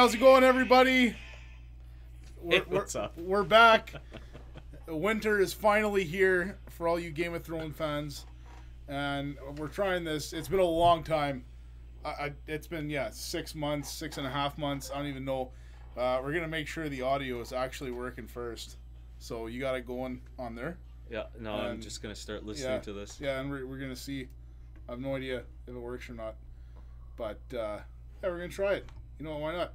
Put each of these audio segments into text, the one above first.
how's it going, everybody? What's up? We're back. Winter is finally here for all you Game of Thrones fans, and we're trying this. It's been a long time. It's been 6 months, 6.5 months. I don't even know. We're gonna make sure the audio is actually working first. So you got it going on there. Yeah. No, I'm just gonna start listening to this. Yeah, and we're gonna see. I have no idea if it works or not, but we're gonna try it. You know, why not?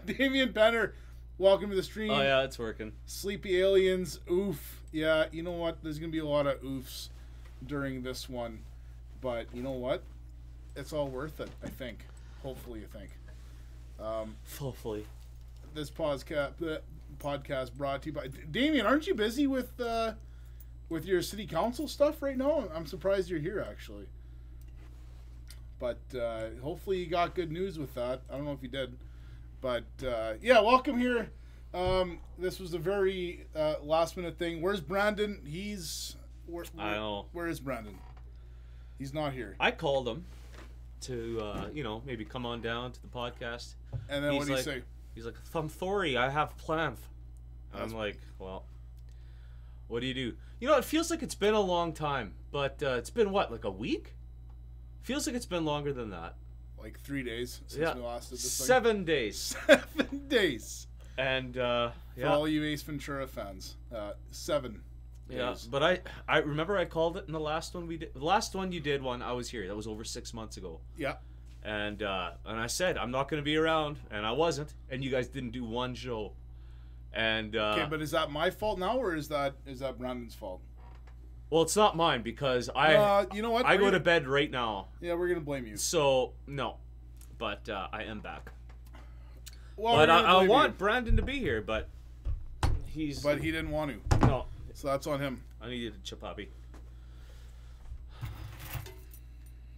Damien Benner, welcome to the stream. Oh yeah, it's working. Sleepy Aliens, oof. Yeah, you know what? There's gonna be a lot of oofs during this one, but you know what? It's all worth it, I think. Hopefully, I think. Hopefully. This podcast brought to you by Damien. Aren't you busy with your city council stuff right now? I'm surprised you're here, actually. But hopefully you got good news with that. I don't know if you did. But yeah, welcome here. This was a very last minute thing. Where's Brandon? I know. Where is Brandon? He's not here. I called him to maybe come on down to the podcast. And then what did he say? He's like, I'm sorry, I have plans. I'm like, well, what do you do? You know, it feels like it's been a long time, but it's been what, like a week? Feels like it's been longer than that. Like 3 days since we last did this thing? 7 days. 7 days. And, For all you Ace Ventura fans, 7 days. Yeah, but I remember I called it in the last one we did. The last one you did when I was here. That was over 6 months ago. Yeah. And I said, I'm not going to be around. And I wasn't. And you guys didn't do one show. And okay, but is that my fault now, or is that Brandon's fault? Well, it's not mine because you know what? I go to bed right now. Yeah, we're gonna blame you. So no, but I am back. Well, but I want Brandon to be here, but he didn't want to. No, so that's on him. I needed a chapapi.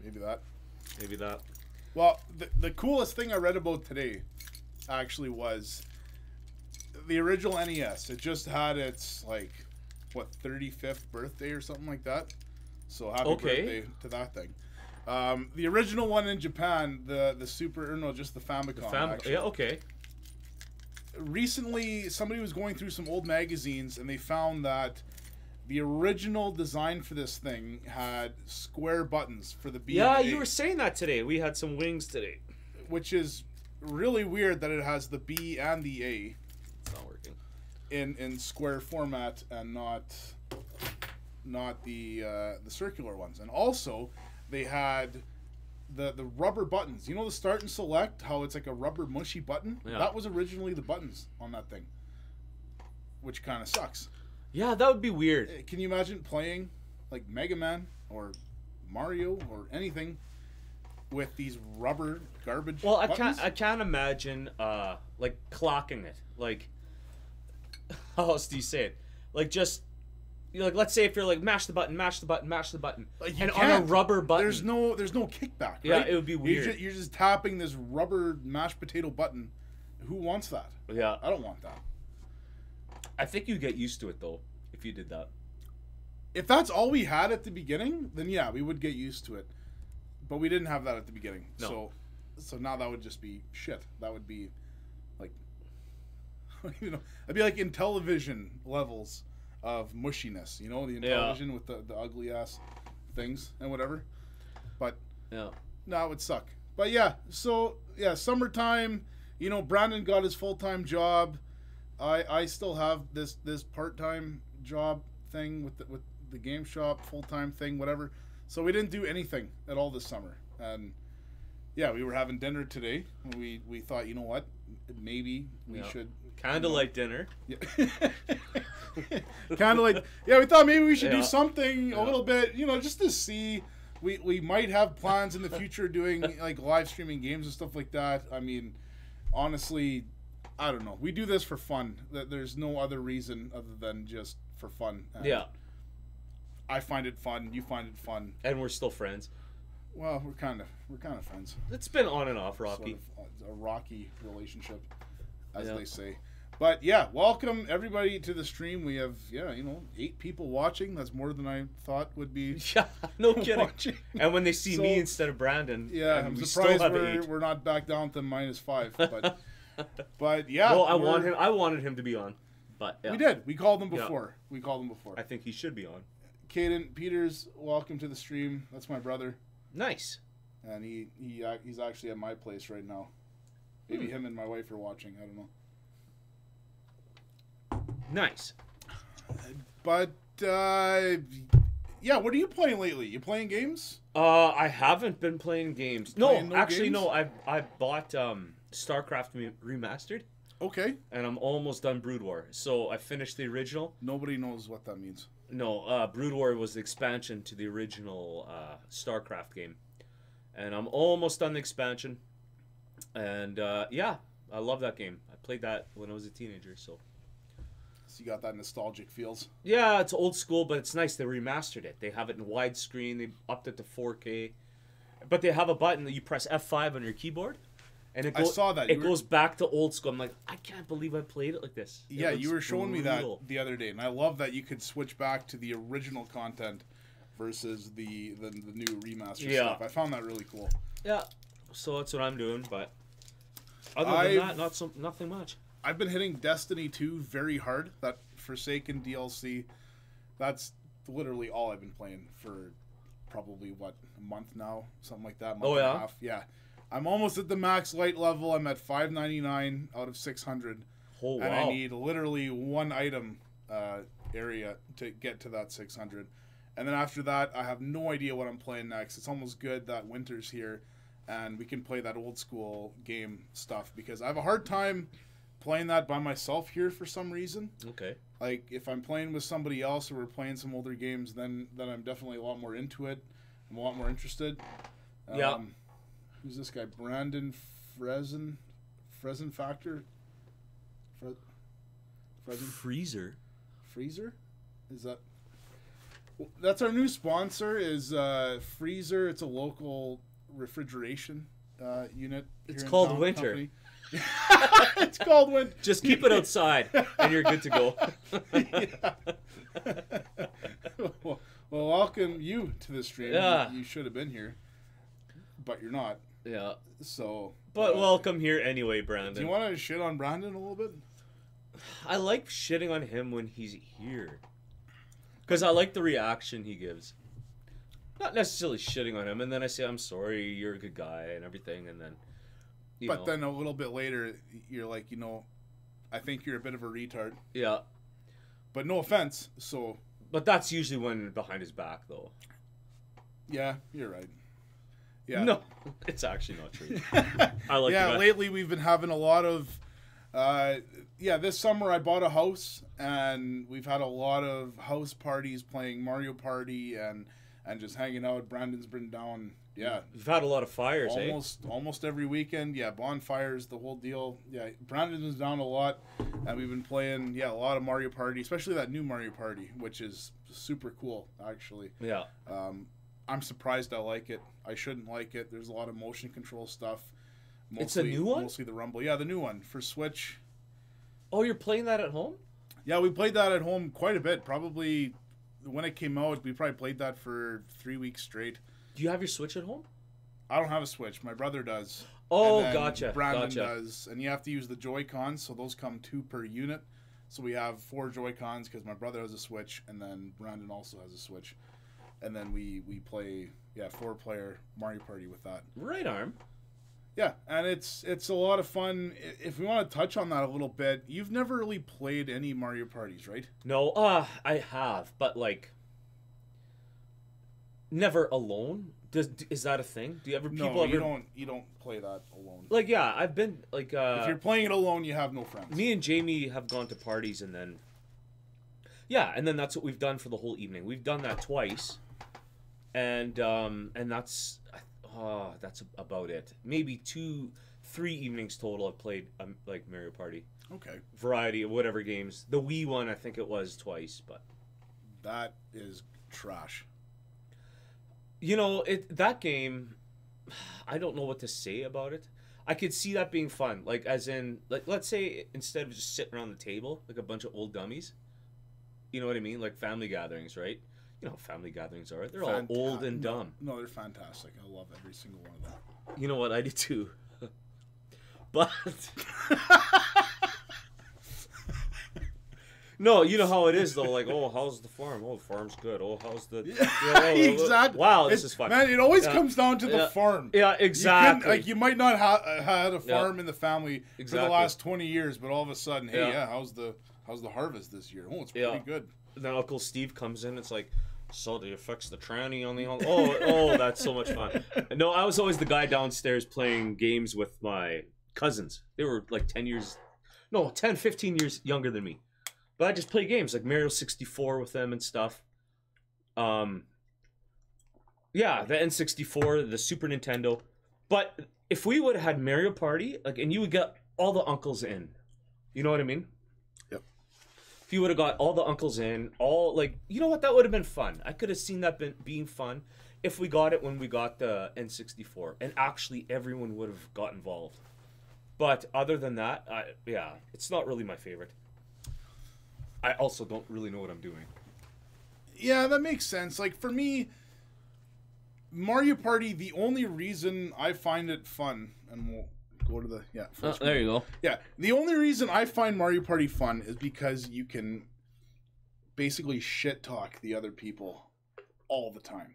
Maybe that. Well, the coolest thing I read about today, actually, was the original NES. It just had its 35th birthday or something like that. So happy birthday to that thing. The original one in Japan, the Super, or no, just the Famicom. Actually. Yeah, okay. Recently, somebody was going through some old magazines and they found that the original design for this thing had square buttons for the B. Yeah, and A, you were saying that today. We had some wings today. Which is really weird that it has the B and the A. It's not working. In square format and not the circular ones. And also they had the rubber buttons. You know the start and select, how it's like a rubber mushy button? Yeah. That was originally the buttons on that thing, which kind of sucks. Yeah, that would be weird. Can you imagine playing like Mega Man or Mario or anything with these rubber garbage buttons? I can't imagine like clocking it. Like, how else do you say it? Like, just let's say if you're like mash the button, and on a rubber button, there's no kickback. Right? Yeah, it would be weird. You're just tapping this rubber mashed potato button. Who wants that? Yeah, I don't want that. I think you get used to it though if you did that. If that's all we had at the beginning, then yeah, we would get used to it. But we didn't have that at the beginning. No. So now that would just be shit. That would be like, it'd be like Intellivision levels of mushiness. You know, the Intellivision with the ugly ass things and whatever. But yeah, no, it would suck. But yeah, so yeah, summertime. You know, Brandon got his full-time job. I still have this part-time job thing with the GameShop full-time thing, whatever. So we didn't do anything at all this summer. And yeah, we were having dinner today. And we thought, you know what, maybe we should candlelight dinner. Yeah. Candlelight. Yeah, we thought maybe we should do something a little bit, just to see. We might have plans in the future doing like live streaming games and stuff like that. I mean, honestly, I don't know. We do this for fun. There's no other reason other than just for fun. And yeah. I find it fun. You find it fun. And we're still friends. Well, we're kind of friends. It's been on and off, Rocky. Sort of a rocky relationship, as they say. But yeah, welcome everybody to the stream. We have 8 people watching. That's more than I thought would be. Yeah, no kidding. Watching. And when they see me instead of Brandon, I'm surprised we're not back down to -5. But But yeah, No, I wanted him to be on, but yeah. We did. We called him before. Yeah. We called him before. I think he should be on. Caden Peters, welcome to the stream. That's my brother. Nice. And he's actually at my place right now. Maybe him and my wife are watching. I don't know. Nice. But yeah, what are you playing lately? You playing games? I haven't been playing games. No, actually, games? no. I bought StarCraft Remastered. Okay. And I'm almost done Brood War. So I finished the original. Nobody knows what that means. No, Brood War was the expansion to the original StarCraft game. And I'm almost done the expansion. And yeah, I love that game. I played that when I was a teenager, so you got that nostalgic feels. Yeah, it's old school, but it's nice. They remastered it. They have it in widescreen. They upped it to 4K. But they have a button that you press F5 on your keyboard. And I saw that. It goes back to old school. I'm like, I can't believe I played it like this. Yeah, you were showing me that the other day. And I love that you could switch back to the original content versus the new remaster stuff. I found that really cool. Yeah, so that's what I'm doing. But other than that, nothing much. I've been hitting Destiny 2 very hard. That Forsaken DLC, that's literally all I've been playing for probably, a month now? Something like that. Month and a half. Yeah. I'm almost at the max light level. I'm at 599 out of 600. Oh, wow. And I need literally one item area to get to that 600. And then after that, I have no idea what I'm playing next. It's almost good that winter's here and we can play that old school game stuff because I have a hard time playing that by myself here for some reason. Okay. Like if I'm playing with somebody else or we're playing some older games, then I'm definitely a lot more into it. I'm a lot more interested. Yeah. Who's this guy? Brandon Fresen Factor? Freezer? Is that... That's our new sponsor is Freezer. It's a local refrigeration unit. It's called Winter. It's called Winter. Just keep it outside and you're good to go. Well, welcome you to the stream. Yeah. You should have been here, but you're not. Yeah. So. But welcome here anyway, Brandon. Do you want to shit on Brandon a little bit? I like shitting on him when he's here. Because I like the reaction he gives. Not necessarily shitting on him, and then I say, I'm sorry, you're a good guy, and everything, and then, But then a little bit later, you're like, I think you're a bit of a retard. Yeah. But no offense, so... But that's usually when behind his back, though. Yeah, you're right. Yeah. No, it's actually not true. I like Yeah, lately we've been having a lot of... this summer I bought a house, and we've had a lot of house parties playing Mario Party and just hanging out. Brandon's been down, You've had a lot of fires, almost every weekend, bonfires, the whole deal. Yeah, Brandon was down a lot, and we've been playing, a lot of Mario Party, especially that new Mario Party, which is super cool, actually. Yeah. I'm surprised I like it. I shouldn't like it. There's a lot of motion control stuff. It's a new one? Mostly the Rumble. Yeah, the new one for Switch. Oh, you're playing that at home? Yeah, we played that at home quite a bit. Probably when it came out, we probably played that for 3 weeks straight. Do you have your Switch at home? I don't have a Switch. My brother does. Oh, gotcha. Brandon does. And you have to use the Joy-Cons, so those come 2 per unit. So we have 4 Joy-Cons because my brother has a Switch, and then Brandon also has a Switch. And then we play, 4-player Mario Party with that. Right arm. Yeah, and it's a lot of fun. If we want to touch on that a little bit, you've never really played any Mario parties, right? No, I have, but never alone. Is that a thing? Do you ever you don't play that alone. I've been if you're playing it alone, you have no friends. Me and Jamie have gone to parties and then that's what we've done for the whole evening. We've done that twice, and that's about it. Maybe 2-3 evenings total I've played Mario Party. Okay. Variety of whatever games. The Wii one, I think it was twice, but that is trash. That game, I don't know what to say about it. I could see that being fun. As in, let's say instead of just sitting around the table like a bunch of old dummies, you know what I mean? Like family gatherings, right? You know how family gatherings are. They're all old and dumb. No, they're fantastic. I love every single one of them. You know what? I do too. But no, you know how it is though. Like, oh, how's the farm? Oh, the farm's good. Oh, how's the exactly? Wow, this is fun. Man, it always comes down to the farm. Yeah, exactly. You might not have had a farm in the family for the last 20 years, but all of a sudden, hey, how's the harvest this year? Oh, it's pretty good. Then Uncle Steve comes in. It's like, so do you fix the tranny on the home? Oh, that's so much fun. No, I was always the guy downstairs playing games with my cousins. They were like 10, 15 years younger than me. But I just play games like Mario 64 with them and stuff. The N64, the Super Nintendo. But if we would have had Mario Party, like, and you would get all the uncles in, you know what I mean? Yep. If you would have got all the uncles in, you know what? That would have been fun. I could have seen that being fun if we got it when we got the N64, and actually everyone would have got involved. But other than that, it's not really my favorite. I also don't really know what I'm doing. Yeah, that makes sense. Like, for me, Mario Party, the only reason I find it fun, and we'll go to the, there you go. Yeah, the only reason I find Mario Party fun is because you can basically shit talk the other people all the time.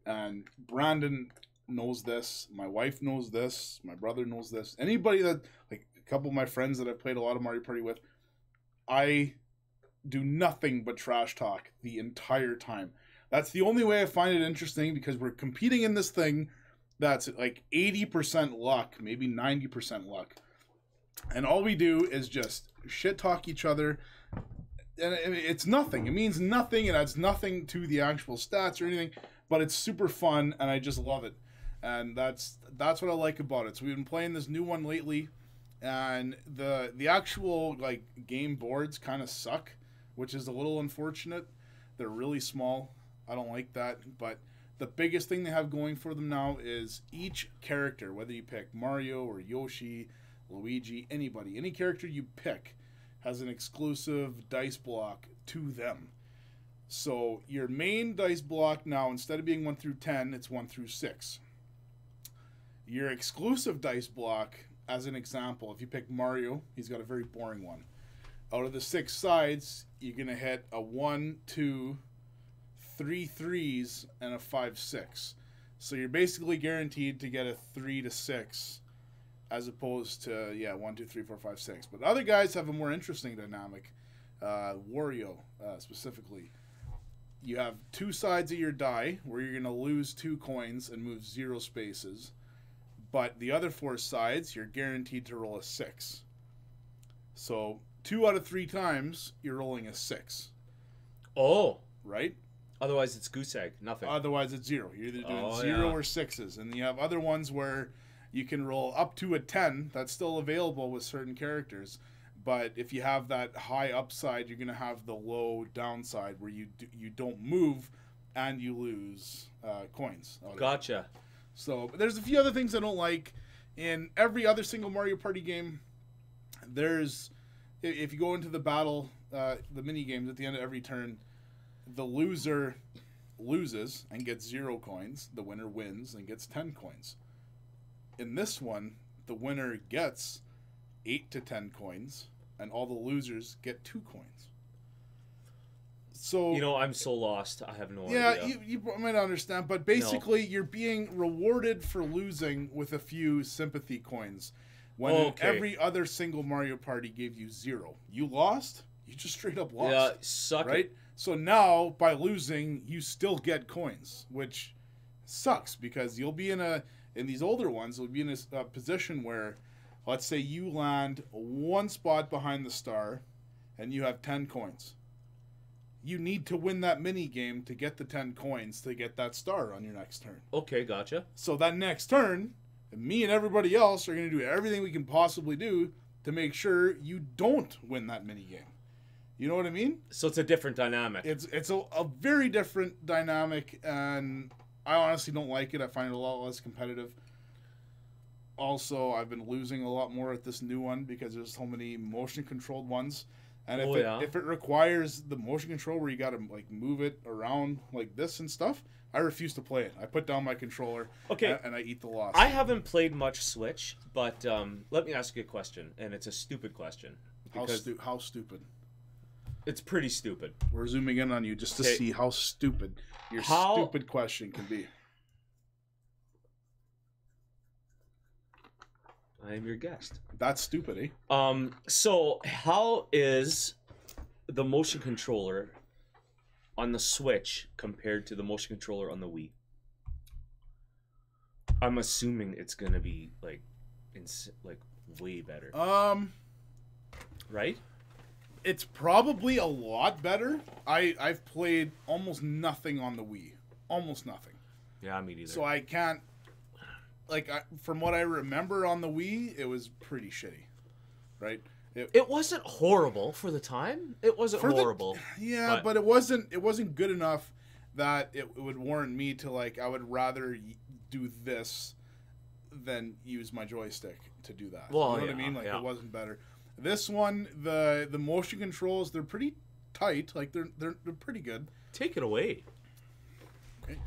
And Brandon knows this, my wife knows this, my brother knows this. Anybody that, like, a couple of my friends that I've played a lot of Mario Party with, I do nothing but trash talk the entire time. That's the only way I find it interesting, because we're competing in this thing that's like 80% luck, maybe 90% luck. And all we do is just shit talk each other. And it's nothing. It means nothing. It adds nothing to the actual stats or anything, but it's super fun and I just love it. And that's what I like about it. So we've been playing this new one lately, and the actual like game boards kind of suck, which is a little unfortunate. They're really small. I don't like that. But the biggest thing they have going for them now is each character, whether you pick Mario or Yoshi, Luigi, anybody, any character you pick has an exclusive dice block to them. So your main dice block now, instead of being 1 through 10, it's 1 through 6. Your exclusive dice block, as an example, if you pick Mario, he's got a very boring one. Out of the 6 sides, you're going to hit a 1, 2, 3 threes, and a 5, 6. So you're basically guaranteed to get a 3 to 6, as opposed to, 1, 2, 3, 4, 5, 6. But other guys have a more interesting dynamic. Wario, specifically. You have 2 sides of your die, where you're going to lose 2 coins and move 0 spaces. But the other 4 sides, you're guaranteed to roll a 6. So 2 out of 3 times, you're rolling a 6. Oh. Right? Otherwise, it's goose egg. Nothing. Otherwise, it's 0. You're either doing 0 or 6s. And you have other ones where you can roll up to a 10. That's still available with certain characters. But if you have that high upside, you're going to have the low downside where you don't move and you lose coins. Gotcha. So there's a few other things I don't like. In every other single Mario Party game, if you go into the battle, the mini games at the end of every turn, the loser loses and gets 0 coins. The winner wins and gets 10 coins. In this one, the winner gets 8 to 10 coins, and all the losers get 2 coins. So I'm so lost. I have no idea. Yeah, you might not understand, but basically you're being rewarded for losing with a few sympathy coins. When every other single Mario Party gave you 0. You lost, you just straight up lost. Yeah, suck right? it. So now, by losing, you still get coins, which sucks, because you'll be in these older ones, you'll be in a position where, let's say you land 1 spot behind the star, and you have 10 coins. You need to win that mini game to get the 10 coins to get that star on your next turn. Okay, gotcha. So that next turn, me and everybody else are going to do everything we can possibly do to make sure you don't win that mini game. You know what I mean? So it's a different dynamic. It's a very different dynamic, and I honestly don't like it. I find it a lot less competitive. Also, I've been losing a lot more at this new one because there's so many motion-controlled ones. And if it requires the motion control where you got to like move it around like this and stuff, I refuse to play it. I put down my controller. And I eat the loss. I haven't played much Switch, but let me ask you a question, and it's a stupid question. How stupid? It's pretty stupid. We're zooming in on you just to see how stupid your stupid question can be. I am your guest. That's stupid, eh? So how is the motion controller on the Switch compared to the motion controller on the Wii? I'm assuming it's gonna be like way better. Right? It's probably a lot better. I've played almost nothing on the Wii. Almost nothing. Yeah, me neither. So I can't... from what I remember on the Wii, it was pretty shitty. Right? It wasn't horrible for the time. It wasn't horrible. But it wasn't good enough that it would warrant me to, like, I would rather do this than use my joystick to do that. Well, you know what I mean? Like, it wasn't better. This one, the motion controls, they're pretty tight. Like, they're pretty good. Take it away. Okay.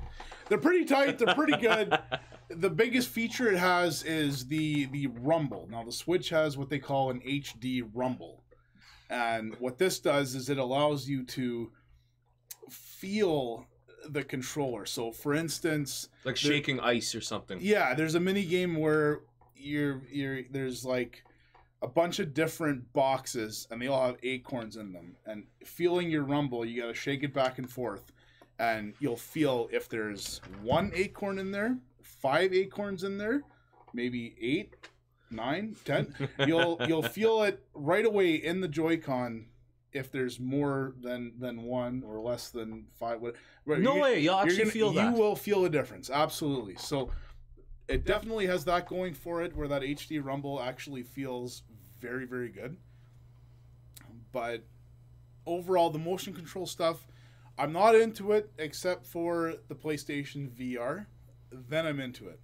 They're pretty tight. They're pretty good. The biggest feature it has is the rumble. Now, the Switch has what they call an HD rumble. And what this does is it allows you to feel the controller. So, for instance... Like shaking ice or something. Yeah, there's a mini game where there's like a bunch of different boxes, and they all have acorns in them. And feeling your rumble, you got to shake it back and forth, and you'll feel if there's 1 acorn in there, 5 acorns in there, maybe 8, 9, 10. You'll feel it right away in the Joy-Con if there's more than 1 or less than 5. No way, you'll actually feel that. You will feel a difference, absolutely. So it definitely has that going for it, where that HD rumble actually feels very, very good. But overall, the motion control stuff, I'm not into it except for the PlayStation VR. Then I'm into it.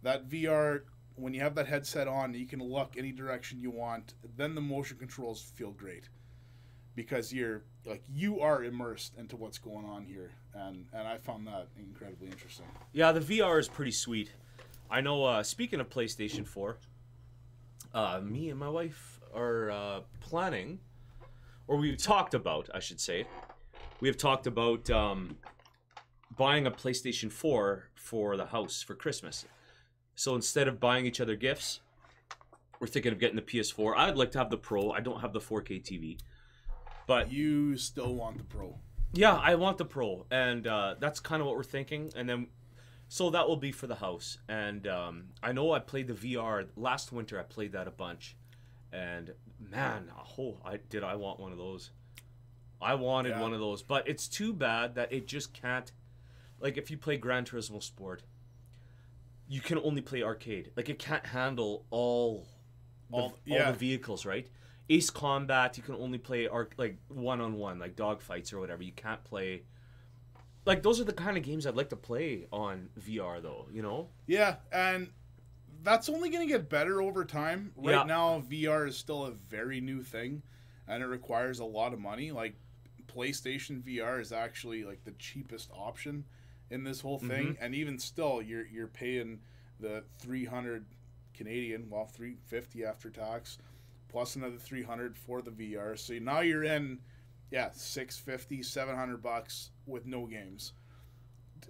That VR, when you have that headset on, you can look any direction you want. Then the motion controls feel great, because you are immersed into what's going on here, and I found that incredibly interesting. Yeah, the VR is pretty sweet. I know, speaking of PlayStation 4, me and my wife are planning, or we've talked about, I should say, we have talked about buying a PlayStation 4 for the house for Christmas. So instead of buying each other gifts, we're thinking of getting the PS4. I'd like to have the Pro. I don't have the 4K TV. But you still want the Pro. Yeah, I want the Pro, and that's kind of what we're thinking. And then, so that will be for the house. And I know I played the VR last winter. I played that a bunch, and man, I want one of those. I wanted one of those, but it's too bad that it just can't. Like, if you play Gran Turismo Sport, you can only play arcade. Like, it can't handle all the vehicles, right? Ace Combat, you can only play like one-on-one, like dogfights or whatever. You can't play... Like, those are the kind of games I'd like to play on VR, though, you know? Yeah, and that's only going to get better over time. Right now, VR is still a very new thing, and it requires a lot of money. Like, PlayStation VR is actually, like, the cheapest option in this whole thing, and even still, you're paying the 300 Canadian, well, 350 after tax, plus another 300 for the VR. So now you're in, $650, $700 with no games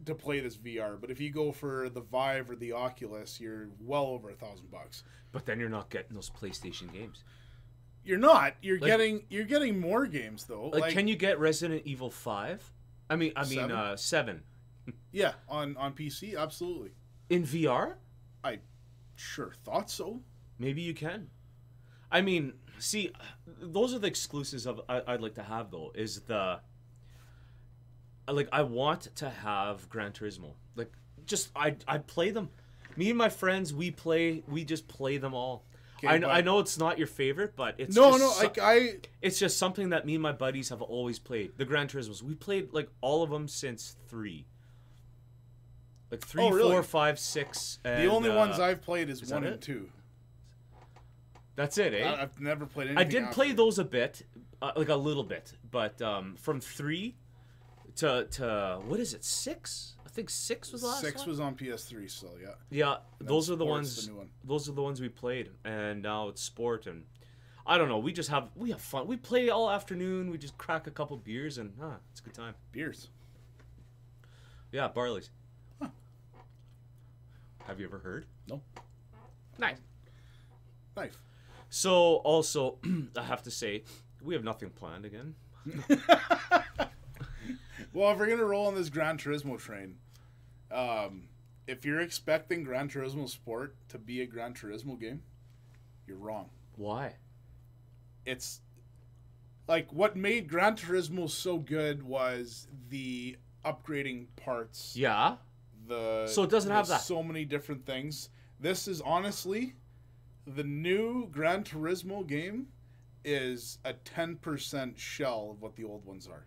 to play this VR. But if you go for the Vive or the Oculus, you're well over $1,000. But then you're not getting those PlayStation games. You're not. You're getting more games though. Like, can you get Resident Evil 5? I mean 7. Yeah, on PC, absolutely. In VR? I sure thought so. Maybe you can. I mean, see, those are the exclusives I'd like to have, though, is I want to have Gran Turismo. Like, just, I'd play them. Me and my friends, we just play them all. Okay, I know it's not your favorite, but it's it's just something that me and my buddies have always played. The Gran Turismos. We played, like, all of them since 3. Like 3, really? 4, 5, 6. And, the only ones I've played is 1 and 2. That's it, eh? I've never played anything. I did play those a bit. like a little bit, but from 3 to what is it, 6? I think 6 was the last 6 one? was on PS3 still, yeah. Yeah, And those then are the Sport's ones. the new one. Those are the ones we played, and now it's Sport, and I don't know. We have fun. We play all afternoon. We just crack a couple beers, and it's a good time. Beers. Yeah, Barley's. Huh. Have you ever heard? No. Nice. Knife. So also, I have to say, we have nothing planned again. Well, if we're gonna roll on this Gran Turismo train, if you're expecting Gran Turismo Sport to be a Gran Turismo game, you're wrong. Why? It's like what made Gran Turismo so good was the upgrading parts. Yeah. So it doesn't have that. So many different things. This is honestly the new Gran Turismo game is a 10% shell of what the old ones are.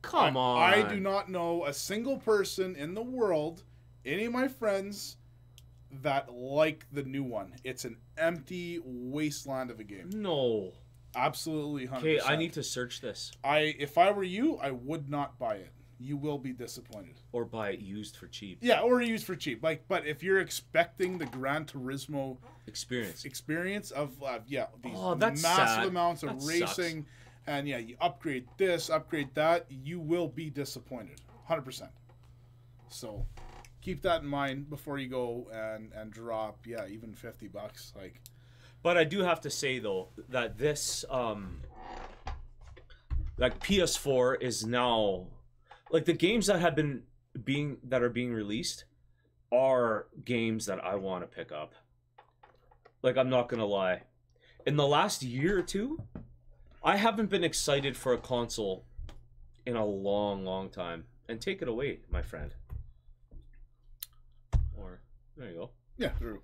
Come on. I do not know a single person in the world, any of my friends, that like the new one. It's an empty wasteland of a game. No. Absolutely 100%. Okay, I need to search this. If I were you, I would not buy it. You will be disappointed. Or buy it used for cheap. Yeah, or used for cheap. But if you're expecting the Gran Turismo experience of these that's massive sad. amounts of That racing, and yeah, you upgrade this, upgrade that, you will be disappointed, 100%. So keep that in mind before you go and drop even $50. Like, but I do have to say though that this like PS4 is now like the games that are being released are games that I want to pick up. Like, I'm not gonna lie, in the last year or two, I haven't been excited for a console in a long time. And take it away, my friend. Or there you go. Yeah, true.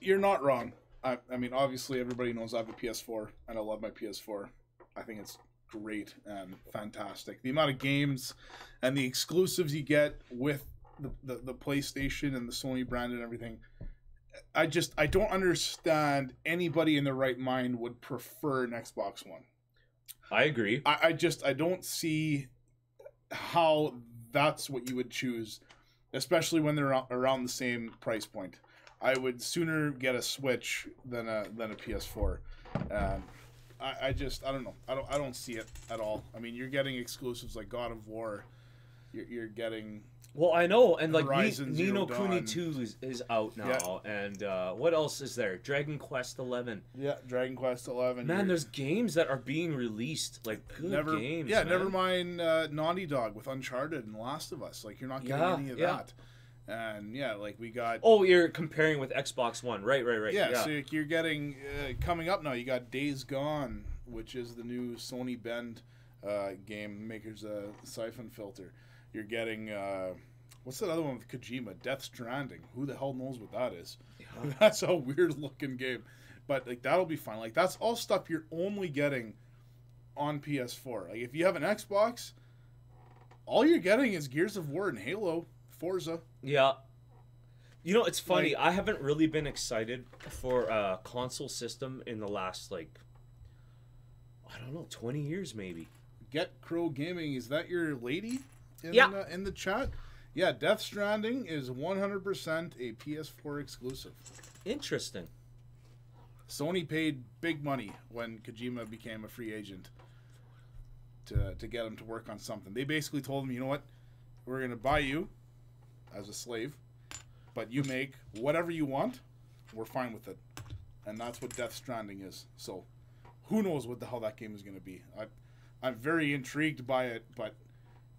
You're not wrong. I mean, obviously, everybody knows I have a PS4, and I love my PS4. I think it's great and fantastic. The amount of games and the exclusives you get with the PlayStation and the Sony brand and everything. I don't understand anybody in their right mind would prefer an Xbox One. I agree. I don't see how that's what you would choose, especially when they're around the same price point. I would sooner get a Switch than a PS4. I don't know. I don't see it at all. I mean, you're getting exclusives like God of War. You're getting. Well, I know, and like Horizon Ni no Zero Kuni Dawn. 2 is out now, and what else is there? Dragon Quest 11. Yeah, Dragon Quest 11. Man, there's games that are being released, like good games. Yeah, man. never mind Naughty Dog with Uncharted and Last of Us. Like, you're not getting any of that. And yeah, like we got. Oh, you're comparing with Xbox One, right? Yeah, so you're getting coming up now. You got Days Gone, which is the new Sony Bend game makers Siphon Filter. You're getting what's that other one with Kojima? Death Stranding. Who the hell knows what that is? Yeah. That's a weird looking game, but like that'll be fun. Like that's all stuff you're only getting on PS4. Like if you have an Xbox, all you're getting is Gears of War and Halo, Forza. Yeah. You know, it's funny. Like, I haven't really been excited for a console system in the last, like, I don't know, 20 years maybe. Get Crow Gaming, is that your lady in the chat? Yeah, Death Stranding is 100% a PS4 exclusive. Interesting. Sony paid big money when Kojima became a free agent to get him to work on something. They basically told him, you know what, we're going to buy you as a slave, but you make whatever you want, we're fine with it. And that's what Death Stranding is. So who knows what the hell that game is going to be. I'm very intrigued by it, but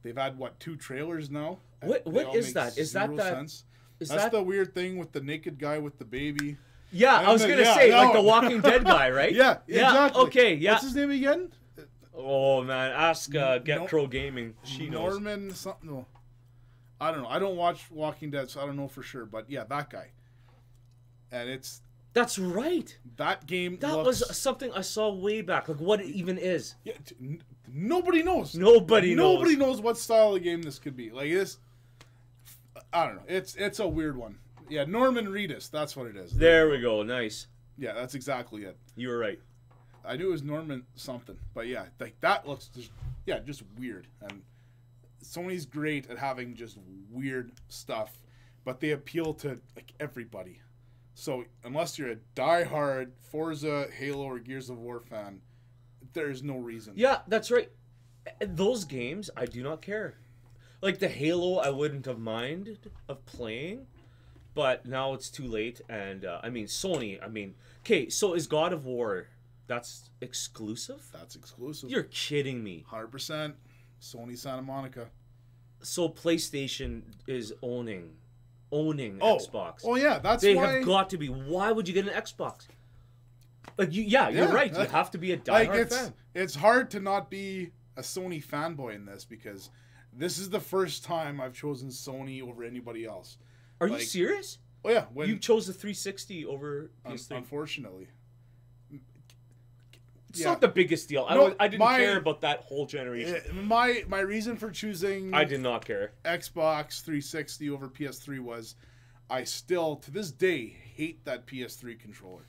they've had, 2 trailers now? What is that? Is that sense. That's the weird thing with the naked guy with the baby. Yeah, I was going to say, like the Walking Dead guy, right? Yeah, exactly. Okay, yeah. What's his name again? Oh, man, ask Get Crow Gaming. She knows. Norman something. No. I don't know. I don't watch Walking Dead, so I don't know for sure. But yeah, that guy. And it's... That's right. That game That was something I saw way back. Like, what it even is. Yeah, nobody knows. Nobody knows what style of game this could be. Like, this... I don't know. It's a weird one. Yeah, Norman Reedus. That's what it is. There we go. Nice. Yeah, that's exactly it. You were right. I knew it was Norman something, but yeah, like that looks just weird. And Sony's great at having just weird stuff, but they appeal to like everybody. So unless you're a diehard Forza, Halo, or Gears of War fan, there's no reason. Yeah, that's right. Those games, I do not care. Like the Halo, I wouldn't have minded of playing, but now it's too late. And I mean, Sony. I mean, okay. So is God of War? That's exclusive? That's exclusive. You're kidding me. 100%. Sony Santa Monica. So PlayStation is owning Xbox. Oh yeah, they have got to be. Why would you get an Xbox? Like you're right. You have to be a diehard fan. It's hard to not be a Sony fanboy in this because this is the first time I've chosen Sony over anybody else. Are you serious? Oh yeah, you chose the 360 over PS3. Unfortunately. It's not the biggest deal. I didn't care about that whole generation. My reason for choosing I did not care Xbox 360 over PS3 was I still to this day hate that PS3 controller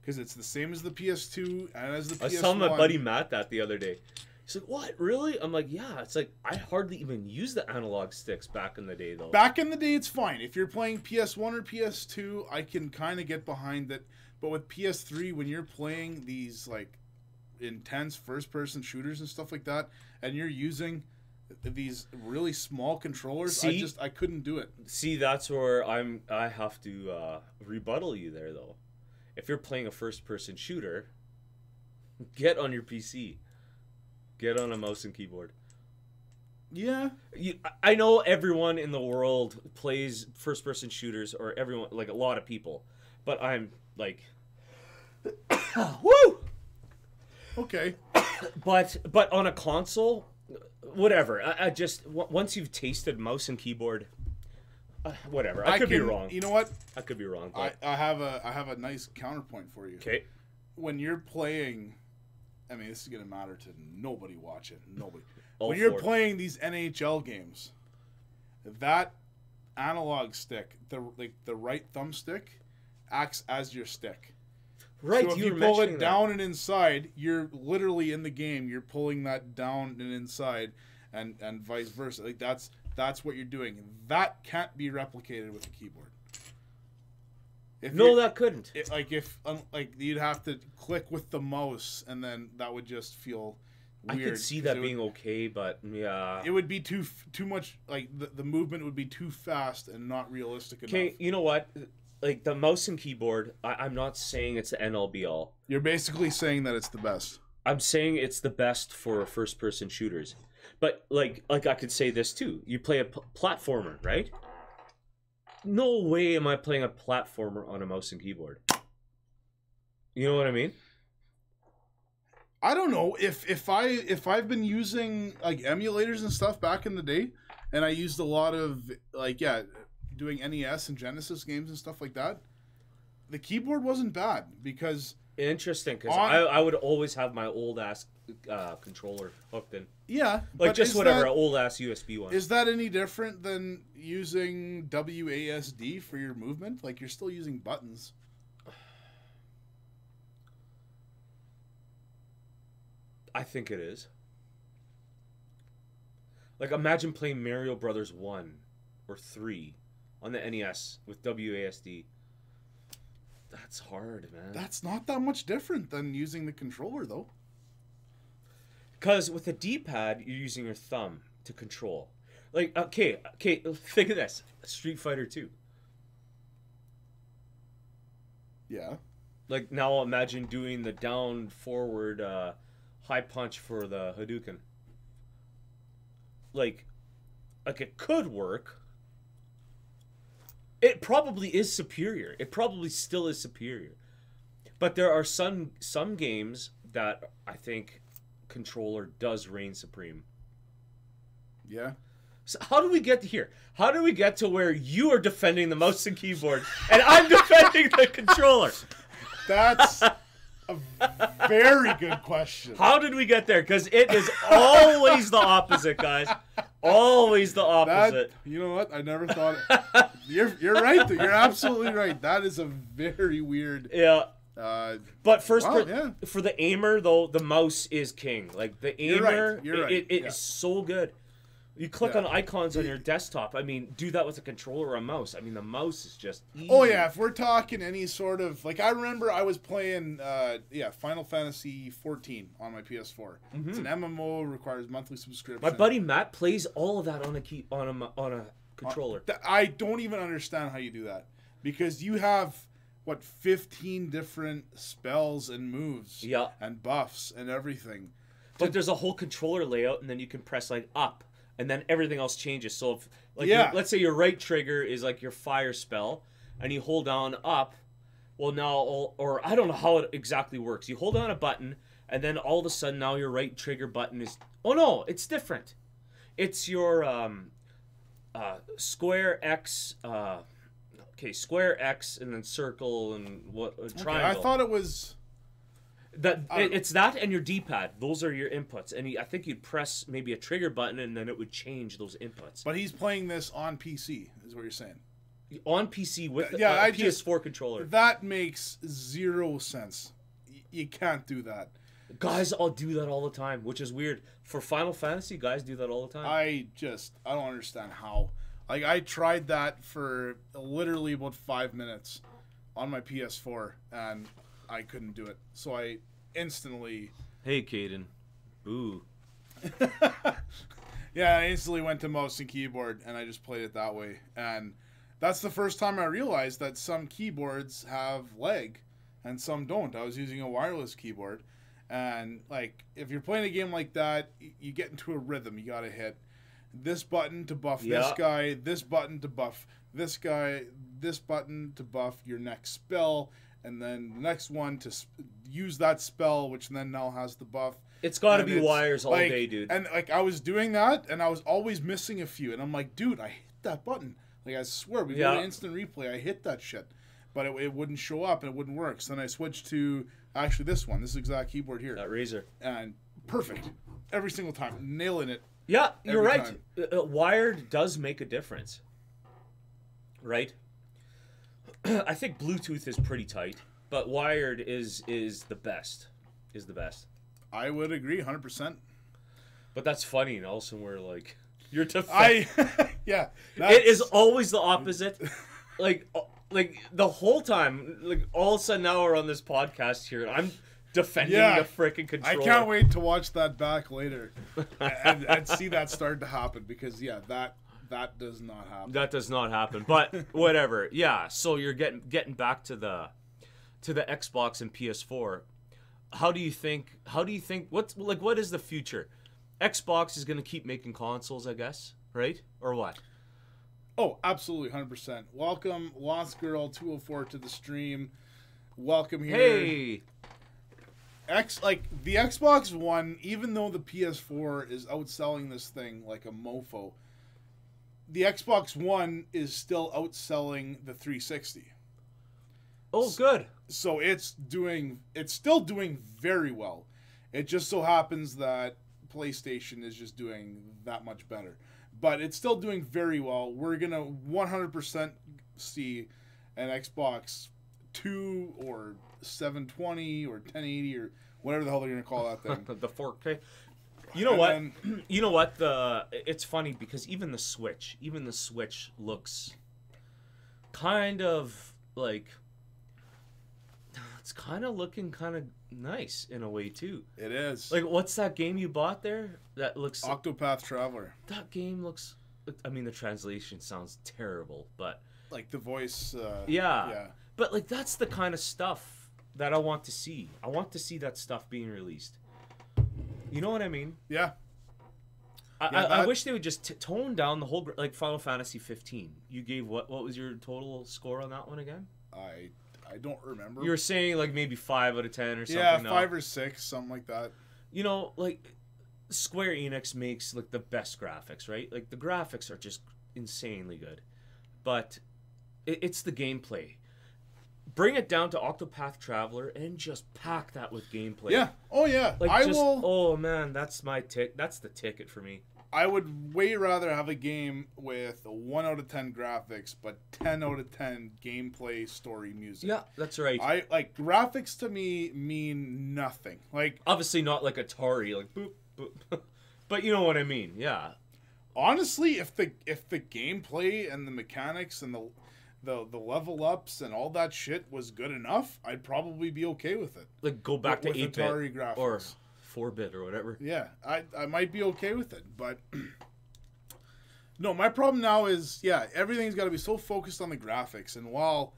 because it's the same as the PS2 and as the PS1. I was telling my buddy Matt that the other day. He's like, "What? Really?" I'm like, "Yeah." It's like I hardly even used the analog sticks back in the day, though. Back in the day, it's fine. If you're playing PS1 or PS2, I can kind of get behind it. But with PS3, when you're playing these like intense first-person shooters and stuff like that, and you're using these really small controllers, I couldn't do it. See, that's where I have to rebuttal you there, though. If you're playing a first-person shooter, get on your PC. Get on a mouse and keyboard. Yeah. I know everyone in the world plays first-person shooters, or everyone, like a lot of people. But I'm like, woo! Okay. But on a console, whatever. I just, once you've tasted mouse and keyboard, whatever. I could be wrong. You know what? I could be wrong. But I have a nice counterpoint for you. Okay. When you're playing, I mean, this is gonna matter to nobody watching. Nobody. When you're playing these NHL games, that analog stick, the right thumbstick, acts as your stick. Right. So if you pull it down and inside, you're literally in the game. You're pulling that down and inside, and vice versa. Like that's what you're doing. That can't be replicated with a keyboard. That couldn't. You'd have to click with the mouse, and then that would just feel weird. I could see that being okay, but yeah, it would be too much. Like the movement would be too fast and not realistic enough. Okay, you know what? Like the mouse and keyboard, I'm not saying it's the end all be all. You're basically saying that it's the best. I'm saying it's the best for first person shooters. But like I could say this too. You play a platformer, right? No way am I playing a platformer on a mouse and keyboard. You know what I mean? I don't know if I've been using like emulators and stuff back in the day, and I used a lot of doing NES and Genesis games and stuff like that. The keyboard wasn't bad because interesting because I would always have my old ass controller hooked in. Yeah, like just whatever old ass USB one. Is that any different than using WASD for your movement? Like you're still using buttons. I think it is. Like imagine playing Mario Brothers 1 or 3 on the NES with WASD. That's hard, man. That's not that much different than using the controller, though. Because with a D-pad, you're using your thumb to control. Like, okay, think of this. Street Fighter 2. Yeah. Like, now imagine doing the down-forward high punch for the Hadouken. Like it could work. It probably is superior. It probably still is superior. But there are some games that I think controller does reign supreme. Yeah. So how do we get to here? How do we get to where you are defending the mouse and keyboard and I'm defending the controller? That's a very good question. How did we get there? Because it is always the opposite, guys. Always the opposite. You know what? I never thought it. You're right. You're absolutely right. That is a very weird. Yeah. But yeah. for the aimer though, the mouse is king. Like the aimer, You're right. it is so good. You click on icons on your desktop. I mean, do that with a controller or a mouse. I mean, the mouse is just easy. Oh yeah, if we're talking any sort of like, I remember I was playing Final Fantasy 14 on my PS4. Mm-hmm. It's an MMO, requires monthly subscription. My buddy Matt plays all of that on a controller. I don't even understand how you do that, because you have 15 different spells and moves, and buffs and everything. But there's a whole controller layout, and then you can press like up. And then everything else changes. So if let's say your right trigger is like your fire spell, and you hold down up, well now, or I don't know how it exactly works. You hold down a button, and then all of a sudden now your right trigger button is, oh no, it's different. It's your square X, square X, and then circle and triangle. I thought it was. It's that and your D-pad. Those are your inputs. And I think you'd press maybe a trigger button and then it would change those inputs. But he's playing this on PC, is what you're saying. On PC with a PS4 controller. That makes zero sense. You can't do that. Guys all do that all the time, which is weird. For Final Fantasy, guys do that all the time. I don't understand how. Like, I tried that for literally about 5 minutes on my PS4, and I couldn't do it. So I instantly... Hey, Caden. Boo. Yeah, I instantly went to mouse and keyboard, and I just played it that way. And that's the first time I realized that some keyboards have lag, and some don't. I was using a wireless keyboard. And, like, if you're playing a game like that, you get into a rhythm. You gotta hit this button to buff this guy, this button to buff this guy, this button to buff your next spell, and then the next one to use that spell, which then now has the buff. It's got to be wires all day, dude. And like, I was doing that, and I was always missing a few, and I'm like, dude, I hit that button. Like, I swear, we got an instant replay. I hit that shit, but it wouldn't show up and it wouldn't work. So then I switched to actually this one, this exact keyboard here, that Razer, and perfect every single time, nailing it. Yeah, you're right. Wired does make a difference, right? I think Bluetooth is pretty tight, but wired is the best. Is the best. I would agree, 100%. But that's funny, and also we're like, you're defending. Yeah. It is always the opposite. like the whole time, like all of a sudden now we're on this podcast here, and I'm defending the freaking controller. I can't wait to watch that back later and see that start to happen, because that does not happen. That does not happen. But whatever. Yeah. So you're getting back to the Xbox and PS4. How do you think what is the future? Xbox is going to keep making consoles, I guess, right? Or what? Oh, absolutely, 100%. Welcome, Lost Girl 204 to the stream. Welcome here. Hey. The Xbox One, even though the PS4 is outselling this thing like a mofo, the Xbox One is still outselling the 360. Oh, good. So it's still doing very well. It just so happens that PlayStation is just doing that much better. But it's still doing very well. We're going to 100% see an Xbox 2 or 720 or 1080 or whatever the hell they're going to call that thing. The 4K. You know what? You know what? It's funny because even the Switch looks kind of like, it's kind of looking kind of nice in a way too. It is. Like, what's that game you bought there? That looks Octopath Traveler. That game looks. I mean, the translation sounds terrible, but like the voice. Yeah. But like, that's the kind of stuff that I want to see. I want to see that stuff being released. You know what I mean? Yeah. I wish they would just tone down the whole, like Final Fantasy 15. You gave what was your total score on that one again? I don't remember. You were saying like maybe 5 out of 10 or something. Yeah, 5 or 6, something like that. You know, like Square Enix makes like the best graphics, right? Like the graphics are just insanely good, but it's the gameplay. Bring it down to Octopath Traveler and just pack that with gameplay. Yeah. Oh yeah. Like oh man, that's my That's the ticket for me. I would way rather have a game with a 1 out of 10 graphics, but 10 out of 10 gameplay, story, music. Yeah, that's right. I like graphics to me mean nothing. Like obviously not like Atari, like boop boop, but you know what I mean. Yeah. Honestly, if the gameplay and the mechanics and the level ups and all that shit was good enough, I'd probably be okay with it. Like go back with to 8-bit Atari graphics. or 4-bit or whatever. Yeah, I might be okay with it, but no, my problem now is, yeah, everything's got to be so focused on the graphics, and while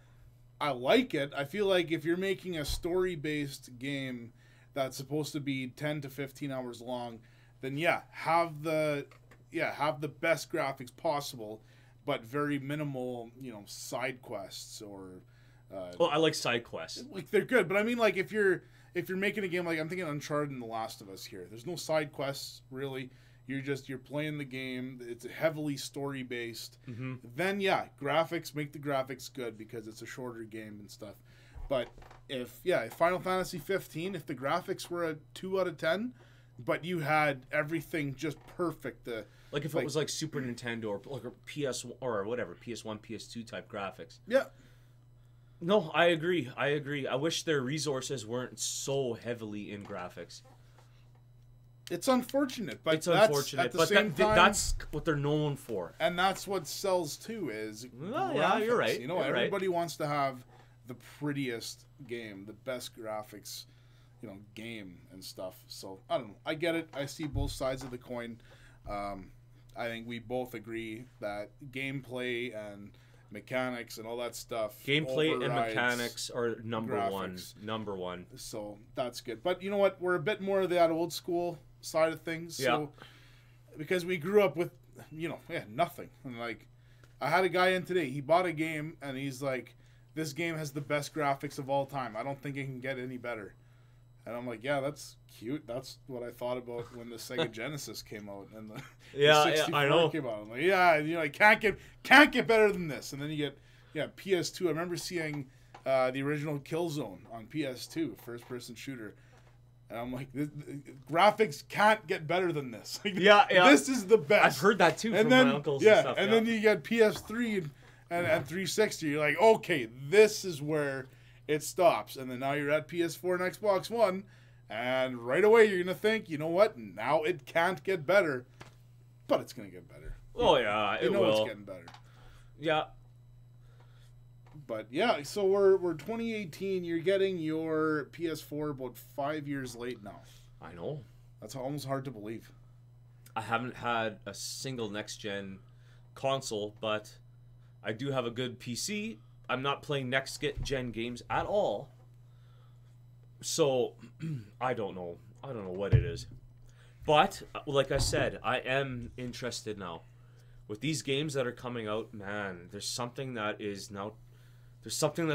I like it, I feel like if you're making a story-based game that's supposed to be 10 to 15 hours long, then have the best graphics possible, but very minimal, side quests or I like side quests. like they're good, but I mean, like if you're making a game, like I'm thinking Uncharted and The Last of Us here. There's no side quests really. You're playing the game. It's heavily story based. Mm-hmm. Then make the graphics good because it's a shorter game and stuff. But if Final Fantasy 15, if the graphics were a 2 out of 10, but you had everything just perfect, like if it was like Super Nintendo or like a PS or whatever, PS1, PS2 type graphics. Yeah. No, I agree. I wish their resources weren't so heavily in graphics. It's unfortunate, but it's unfortunate. At the but same time, that's what they're known for. And that's what sells too is graphics. Yeah, you're right. Everybody wants to have the prettiest game, the best graphics, game and stuff. So I don't know. I get it. I see both sides of the coin. I think we both agree that gameplay and mechanics and all that stuff. Gameplay and mechanics are number one. So that's good. But you know what? We're a bit more of that old school side of things. Yeah. So because we grew up with, nothing. And like, I had a guy in today. He bought a game and he's like, "This game has the best graphics of all time. I don't think it can get any better." And I'm like, yeah, that's cute. That's what I thought about when the Sega Genesis came out and the 64 I know. came out. I'm like, I can't get better than this. And then you get PS2. I remember seeing the original Killzone on PS2, first person shooter. And I'm like, graphics can't get better than this. Like, this is the best. I've heard that too from my uncles and stuff. And then you get PS3 and 360. You're like, okay, this is where it stops. And then now you're at PS4 and Xbox One, and right away you're going to think, you know what? Now it can't get better, but it's going to get better. Oh, yeah, it will. It's getting better. Yeah. But, so we're 2018. You're getting your PS4 about 5 years late now. I know. That's almost hard to believe. I haven't had a single next-gen console, but I do have a good PC. I'm not playing next-gen games at all. So, I don't know. I don't know what it is. But, like I said, I am interested now. With these games that are coming out, man, there's something that's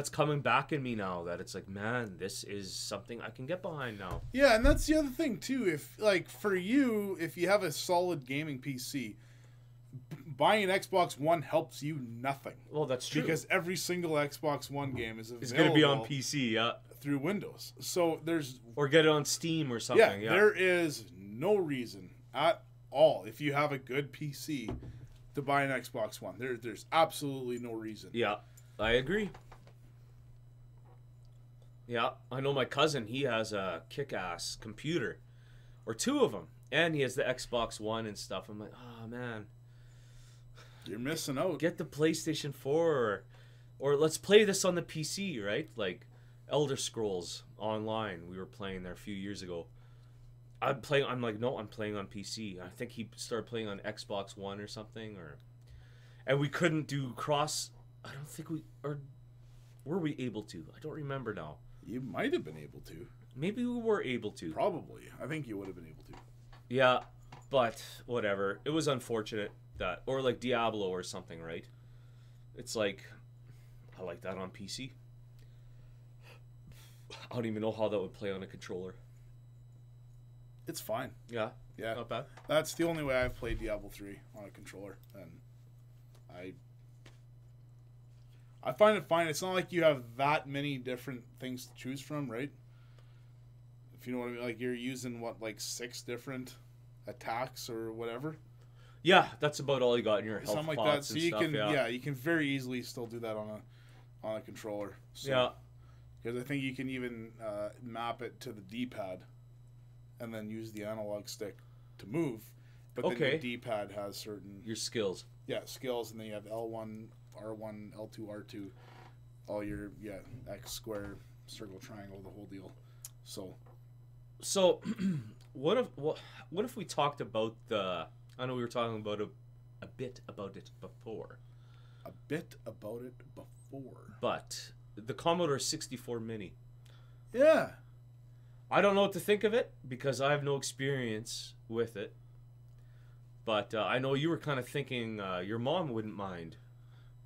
coming back in me now that it's like, man, this is something I can get behind now. Yeah, and that's the other thing, too. For you, if you have a solid gaming PC, buying an Xbox One helps you nothing. Well, that's true. Because every single Xbox One game is available. It's going to be on PC, yeah. Through Windows. So there's... Or get it on Steam or something, yeah. There is no reason at all, if you have a good PC, to buy an Xbox One. There's absolutely no reason. Yeah, I agree. Yeah, I know my cousin, he has a kick-ass computer. Or two of them. And he has the Xbox One and stuff. I'm like, oh, man. You're missing out. Get the PlayStation 4 or let's play this on the PC, right? Like Elder Scrolls Online. We were playing there a few years ago. I'm like, no, I'm playing on PC. I think he started playing on Xbox One or something, and we couldn't do cross. I don't think were we able to? I don't remember now. You might have been able to. Maybe we were able to. Probably. I think you would have been able to. Yeah, but whatever. It was unfortunate. That or like Diablo or something, right? It's like I like that on PC. I don't even know how that would play on a controller. It's fine. Yeah, not bad. That's the only way I've played Diablo 3 on a controller, and I find it fine. It's not like you have that many different things to choose from, right? If you know what I mean, like you're using 6 different attacks or whatever. Yeah, that's about all you got in your health something like pots that. So and you stuff, can yeah. you can very easily still do that on a controller. So, Yeah. because I think you can even map it to the D-pad, and then use the analog stick to move. But then Okay. your D-pad has certain Your skills. skills, and then you have L1, R1, L2, R2, all your X, square, circle, triangle, the whole deal. So, what if we talked about the? I know we were talking about a bit about it before. A bit about it before. But the Commodore 64 Mini. Yeah. I don't know what to think of it because I have no experience with it. But I know you were kind of thinking your mom wouldn't mind.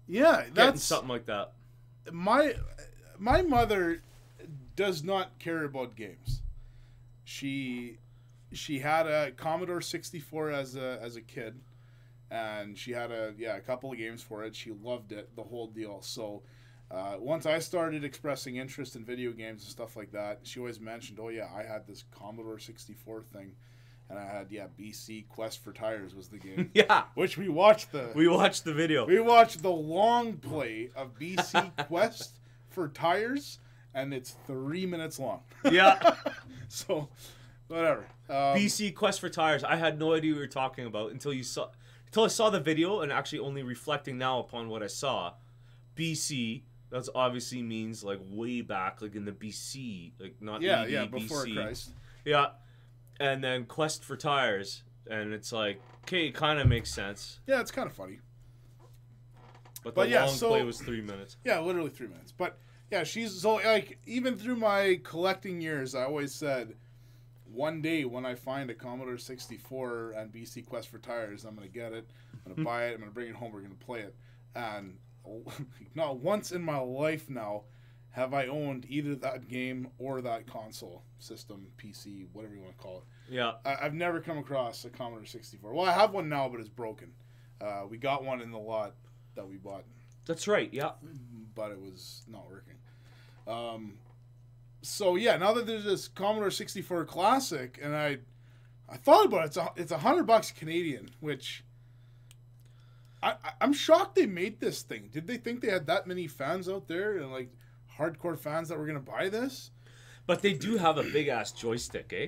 Yeah, Getting something like that. My mother does not care about games. She had a Commodore 64 as a kid, and she had a couple of games for it. She loved it, the whole deal. So once I started expressing interest in video games and stuff like that, she always mentioned, "Oh yeah, I had this Commodore 64 thing." And I had BC Quest for Tires was the game. Yeah. Which we watched the video. We watched the long play of BC Quest for Tires, and it's 3 minutes long. Yeah. So, whatever. BC Quest for Tires. I had no idea what you were talking about until I saw the video, and actually only reflecting now upon what I saw. BC, that obviously means like way back, like in the BC, like not AD, before BC. Christ. Yeah. And then Quest for Tires, and it's like, okay, it kind of makes sense. Yeah, it's kind of funny. But the long play was 3 minutes. Yeah, literally 3 minutes. But yeah, she's so like even through my collecting years, I always said, one day when I find a Commodore 64 and BC Quest for Tires, I'm gonna get it. I'm gonna buy it. I'm gonna bring it home. We're gonna play it. And not once in my life now have I owned either that game or that console system, PC, whatever you want to call it. Yeah. I've never come across a Commodore 64. Well, I have one now, but it's broken. We got one in the lot that we bought. That's right, yeah. But it was not working. So, yeah, now that there's this Commodore 64 Classic, and I thought about it, it's $100 Canadian, which I'm shocked they made this thing. Did they think they had that many fans out there and, like, hardcore fans that were going to buy this? But they do have a big-ass joystick, eh?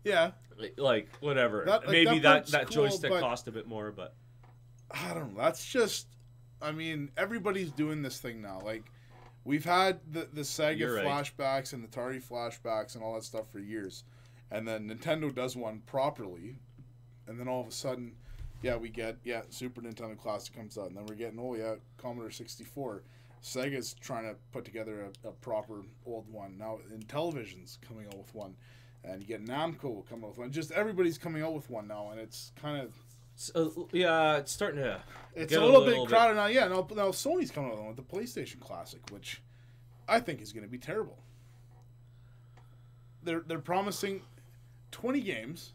Yeah. Like whatever. Maybe that joystick cost a bit more, but... I don't know. That's just... I mean, everybody's doing this thing now. Like, we've had the Sega flashbacks and the Atari flashbacks and all that stuff for years. And then Nintendo does one properly. And then all of a sudden, we get, Super Nintendo Classic comes out. And then we're getting, Commodore 64. Sega's trying to put together a proper old one. Now, Intellivision's coming out with one. And you get Namco coming out with one. Just everybody's coming out with one now. And it's kind of... it's starting to It's a little bit crowded now. Yeah, now Sony's coming out with the PlayStation Classic, which I think is going to be terrible. They're promising 20 games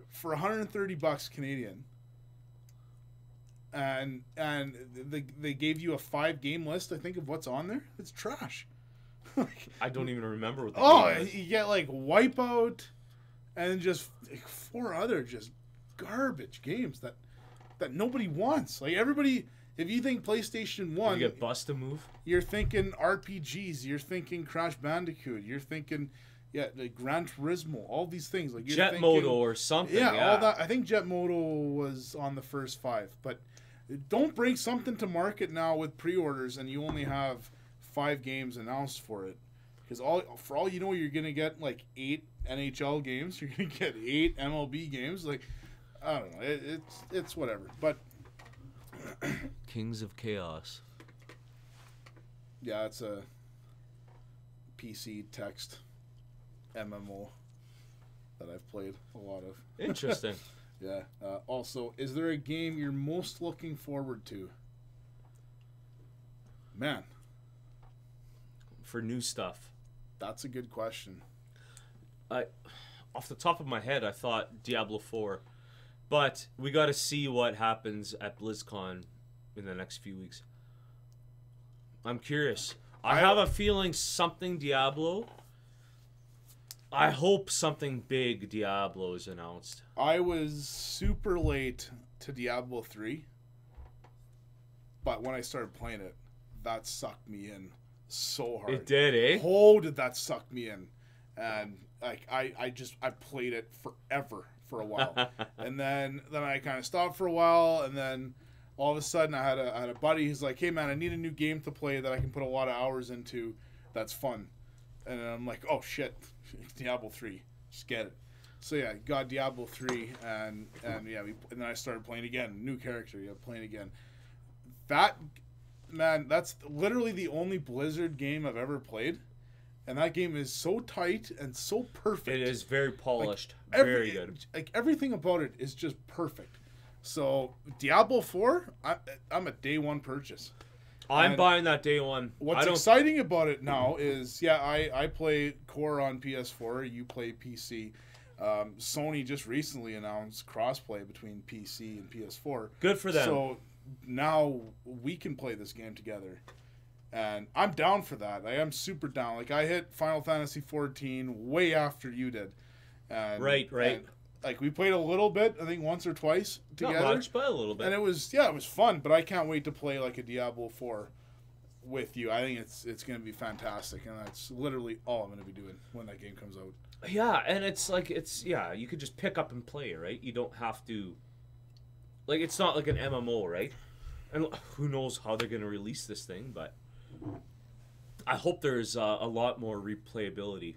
for $130 Canadian, and they gave you a 5-game list, I think, of what's on there. It's trash. I don't even remember what the game was. You get like Wipeout, and just 4 other just garbage games that nobody wants. Like, everybody, if you think PlayStation 1, you get Bust-A-Move. You're thinking RPGs, you're thinking Crash Bandicoot, you're thinking like Gran Turismo, all these things, like you're Jet Moto or something. Yeah, all that. I think Jet Moto was on the first 5, but don't bring something to market now with pre-orders and you only have 5 games announced for it, because for all you know, you're gonna get like 8 NHL games, you're gonna get 8 MLB games. Like, I don't know, it's whatever. But Kings of Chaos. Yeah, it's a PC text MMO that I've played a lot of. Interesting. Yeah. Also, is there a game you're most looking forward to? Man. For new stuff. That's a good question. Off the top of my head, I thought Diablo 4. But we got to see what happens at BlizzCon in the next few weeks. I'm curious. I have a feeling something Diablo. I hope something big Diablo is announced. I was super late to Diablo 3, but when I started playing it, that sucked me in so hard. It did, eh? Oh, did that suck me in. And like I played it forever for a while. And then I kind of stopped for a while, and then all of a sudden I had a buddy who's like, "Hey man, I need a new game to play that I can put a lot of hours into that's fun." And I'm like, "Oh shit, Diablo 3. Just get it." So yeah, got Diablo 3, and yeah, and then I started playing again. New character, yeah, playing again. That, man, that's literally the only Blizzard game I've ever played. And that game is so tight and so perfect. It is very polished. Like, very good. Like everything about it is just perfect. So Diablo 4, I'm a day one purchase. I'm buying that day one. What's exciting about it now is, yeah, I play core on PS4. You play PC. Sony just recently announced crossplay between PC and PS4. Good for them. So now we can play this game together. And I'm down for that. I am super down. Like, I hit Final Fantasy 14 way after you did. And, right. And, like, we played a little bit, I think once or twice together. Not much, but a little bit. And it was fun, but I can't wait to play, like, a Diablo 4 with you. I think it's going to be fantastic, and that's literally all I'm going to be doing when that game comes out. Yeah, and you could just pick up and play, right? You don't have to, like, it's not like an MMO, right? And who knows how they're going to release this thing, but I hope there's a lot more replayability.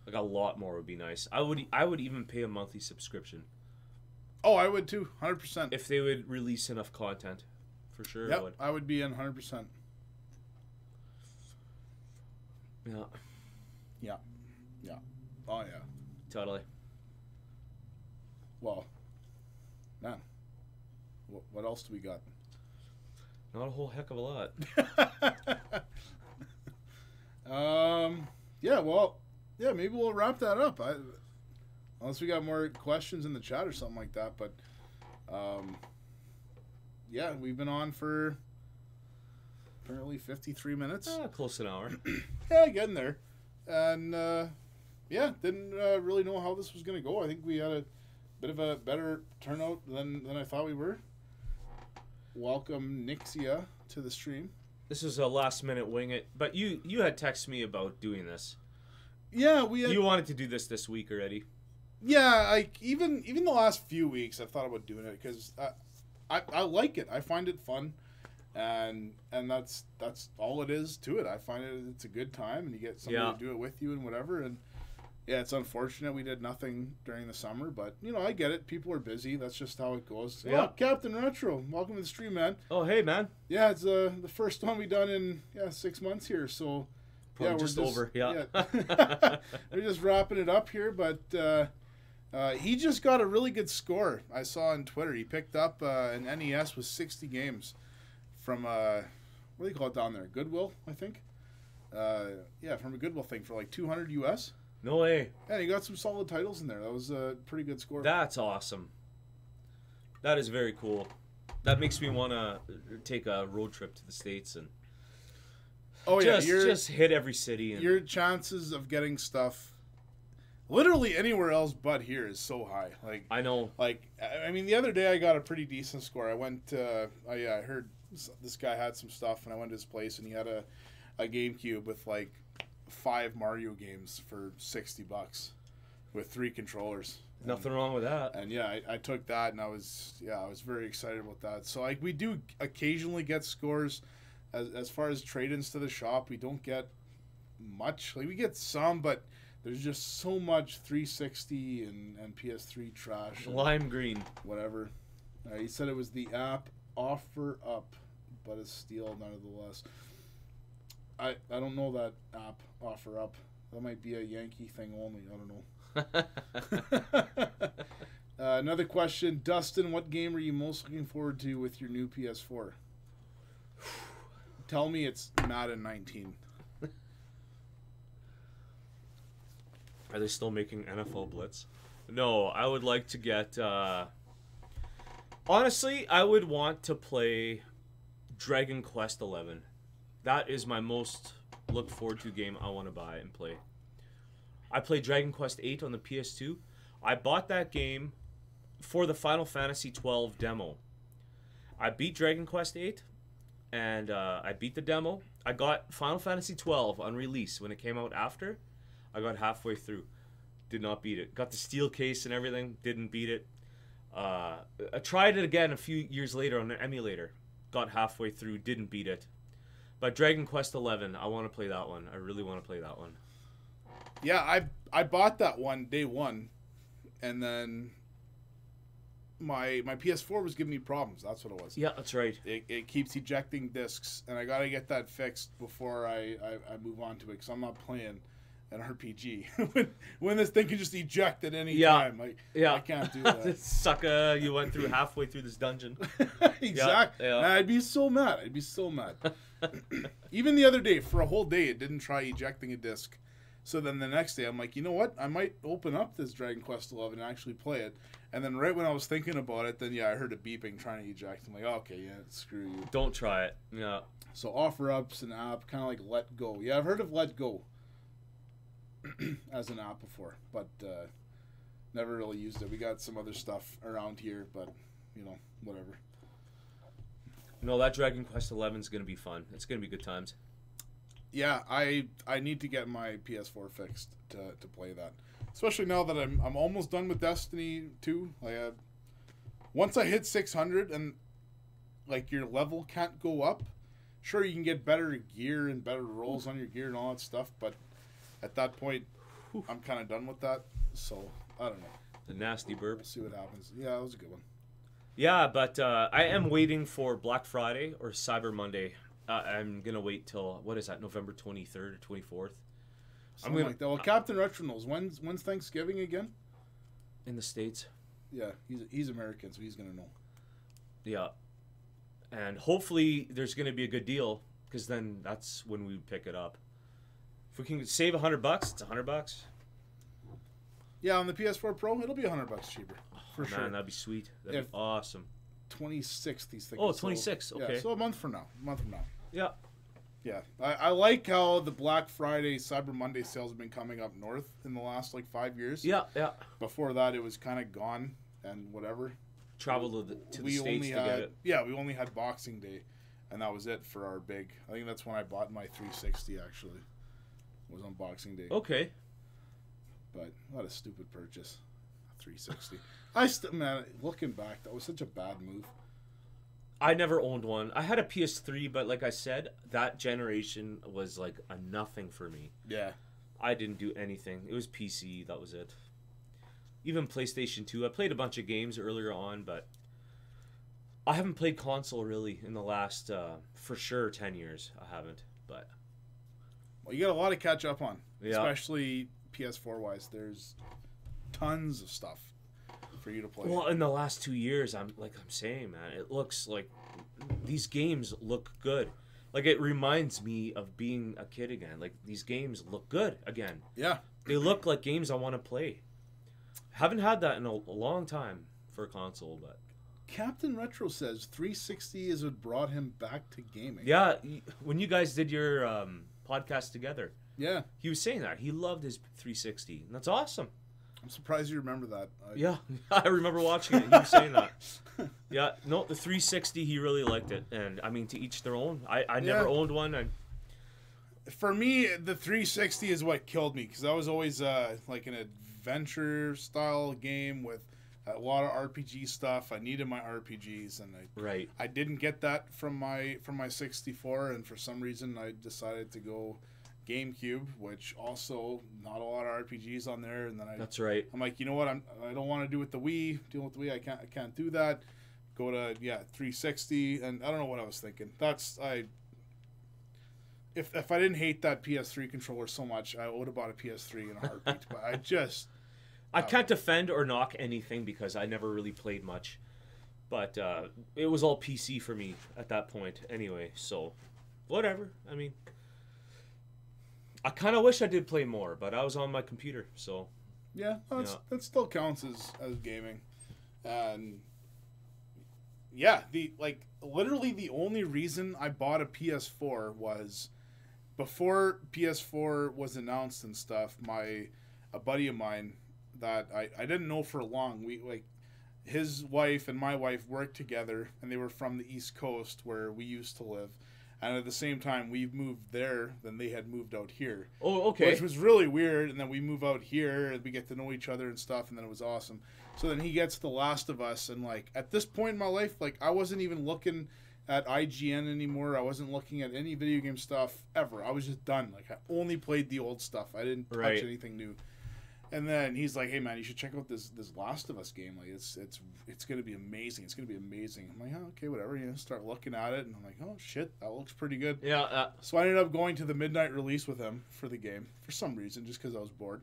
Like, a lot more would be nice. I would even pay a monthly subscription. Oh, I would too, 100%. If they would release enough content, for sure. Yep, I would be in 100%. Yeah. Yeah. Yeah. Oh, yeah. Totally. Well, man, what else do we got? Not a whole heck of a lot. Yeah, well, yeah, maybe we'll wrap that up. Unless we got more questions in the chat or something like that, but yeah, we've been on for apparently 53 minutes. Close to an hour. Yeah, getting there. And yeah, didn't really know how this was going to go. I think we had a bit of a better turnout than I thought we were. Welcome Nixia to the stream. This is a last minute wing it, but you had texted me about doing this. Yeah, you wanted to do this week already. Yeah, like even the last few weeks I've thought about doing it because I like it. I find it fun, and that's all it is to it. I find it's a good time, and you get somebody to do it with you and whatever. And yeah, it's unfortunate we did nothing during the summer, but you know, I get it. People are busy. That's just how it goes. Yeah, Captain Retro, welcome to the stream, man. Oh, hey, man. Yeah, it's the first one we've done in 6 months here, so probably we're just over. Yeah. We're just wrapping it up here, but he just got a really good score. I saw on Twitter he picked up an NES with 60 games from what do you call it down there? Goodwill, I think. Yeah, from a Goodwill thing for like $200 US. No way. Yeah, he got some solid titles in there. That was a pretty good score. That's awesome. That is very cool. That makes me want to take a road trip to the States and just hit every city. And your chances of getting stuff literally anywhere else but here is so high. Like, I know. Like, I mean, the other day I got a pretty decent score. I went, I heard this guy had some stuff, and I went to his place, and he had a GameCube with like 5 Mario games for $60 with 3 controllers. Nothing wrong with that. And yeah, I took that, and I was very excited about that. So like, we do occasionally get scores. As far as trade-ins to the shop, we don't get much. Like, we get some, but there's just so much 360 and PS3 trash. Lime green. Whatever. He said it was the app Offer Up, but it's steal nonetheless. I don't know that app Offer Up. That might be a Yankee thing only. I don't know. Another question. Dustin, what game are you most looking forward to with your new PS4? Tell me it's Madden 19. Are they still making NFL Blitz? No, I would like to get... honestly, I would want to play Dragon Quest 11. That is my most look forward to game I want to buy and play. I played Dragon Quest VIII on the PS2. I bought that game for the Final Fantasy 12 demo. I beat Dragon Quest VIII, and I beat the demo. I got Final Fantasy 12 on release when it came out after. I got halfway through. Did not beat it. Got the steel case and everything. Didn't beat it. I tried it again a few years later on an emulator. Got halfway through. Didn't beat it. But Dragon Quest 11, I want to play that one. I really want to play that one. Yeah, I bought that one day one, and then my PS4 was giving me problems. That's what it was. Yeah, that's right. It keeps ejecting discs, and I got to get that fixed before I move on to it, because I'm not playing an RPG when this thing can just eject at any time. Like, I can't do that. Sucker, you went through halfway through this dungeon. Exactly. Yeah. I'd be so mad. Even the other day, for a whole day, it didn't try ejecting a disc. So then the next day, I'm like, you know what? I might open up this Dragon Quest 11 and actually play it. And then right when I was thinking about it, then I heard a beeping trying to eject. I'm like, oh, okay, screw you. Don't try it. Yeah. So OfferUp's an app, kind of like Let Go. Yeah, I've heard of Let Go as an app before, but never really used it. We got some other stuff around here, but whatever. No, that Dragon Quest 11 is going to be fun. It's going to be good times. Yeah, I need to get my PS4 fixed to play that. Especially now that I'm almost done with Destiny 2. Once I hit 600 and your level can't go up, sure you can get better gear and better rolls on your gear and all that stuff, but at that point I'm kind of done with that. So, I don't know. The nasty burp. We'll see what happens. Yeah, that was a good one. Yeah, but I am waiting for Black Friday or Cyber Monday. I'm going to wait till, what is that, November 23rd or 24th? Something like that. Well, Captain Retro knows. When's Thanksgiving again? In the States. Yeah, he's American, so he's going to know. Yeah. And hopefully there's going to be a good deal, because then that's when we pick it up. If we can save $100, it's $100. Yeah, on the PS4 Pro, it'll be $100 cheaper. For sure. Man, that'd be sweet. That'd be awesome. 26th, he's thinking. Oh, 26. Okay. Yeah, so a month from now. Yeah. Yeah. I like how the Black Friday, Cyber Monday sales have been coming up north in the last 5 years. Yeah, yeah. Before that, it was kind of gone and whatever. Travel to the States to get it. Yeah, we only had Boxing Day, and that was it for our big. I think that's when I bought my 360, actually. It was on Boxing Day. Okay. But what a stupid purchase. 360. Man, looking back, that was such a bad move. I never owned one. I had a PS3, but like I said, that generation was a nothing for me. Yeah. I didn't do anything. It was PC, that was it. Even PlayStation 2. I played a bunch of games earlier on, but I haven't played console really in the last, for sure, 10 years. I haven't, but... Well, you got a lot to catch up on, yeah. Especially PS4-wise. There's tons of stuff for you to play. Well, in the last 2 years, I'm saying, man, it looks like these games look good. It reminds me of being a kid again. These games look good again. Yeah. They look like games I want to play. Haven't had that in a long time for a console, but... Captain Retro says 360 is what brought him back to gaming. Yeah, when you guys did your podcast together, yeah, he was saying that. He loved his 360, and that's awesome. I'm surprised you remember that. Yeah, I remember watching it. He was saying that. Yeah, no, the 360, he really liked it. And, I mean, to each their own. I never owned one. For me, the 360 is what killed me, because I was always an adventure-style game with a lot of RPG stuff. I needed my RPGs, and I didn't get that from my 64, and for some reason I decided to go GameCube, which also not a lot of RPGs on there. And then that's right. I'm like, you know what? I don't want to do with the Wii. Deal with the Wii. I can't do that. Go to 360, and I don't know what I was thinking. If I didn't hate that PS3 controller so much, I would have bought a PS3 in a heartbeat. But I can't defend or knock anything because I never really played much. But it was all PC for me at that point anyway, so whatever. I mean, I kind of wish I did play more, but I was on my computer, so... Yeah, that still counts as gaming. And yeah, literally the only reason I bought a PS4 was before PS4 was announced and stuff, my a buddy of mine that I didn't know for long. We like his wife and my wife worked together, and they were from the East Coast where we used to live. And at the same time, we moved there, then they had moved out here. Oh, okay. Which was really weird. And then we move out here, and we get to know each other and stuff, and then it was awesome. So then he gets The Last of Us, and like at this point in my life, like I wasn't even looking at IGN anymore. I wasn't looking at any video game stuff ever. I was just done. Like I only played the old stuff. I didn't touch anything new. And then he's like, "Hey man, you should check out this Last of Us game. Like it's gonna be amazing. It's gonna be amazing." I'm like, "Oh, okay, whatever." You know, start looking at it, and I'm like, "Oh shit, that looks pretty good." Yeah. So I ended up going to the midnight release with him for the game for some reason, just because I was bored.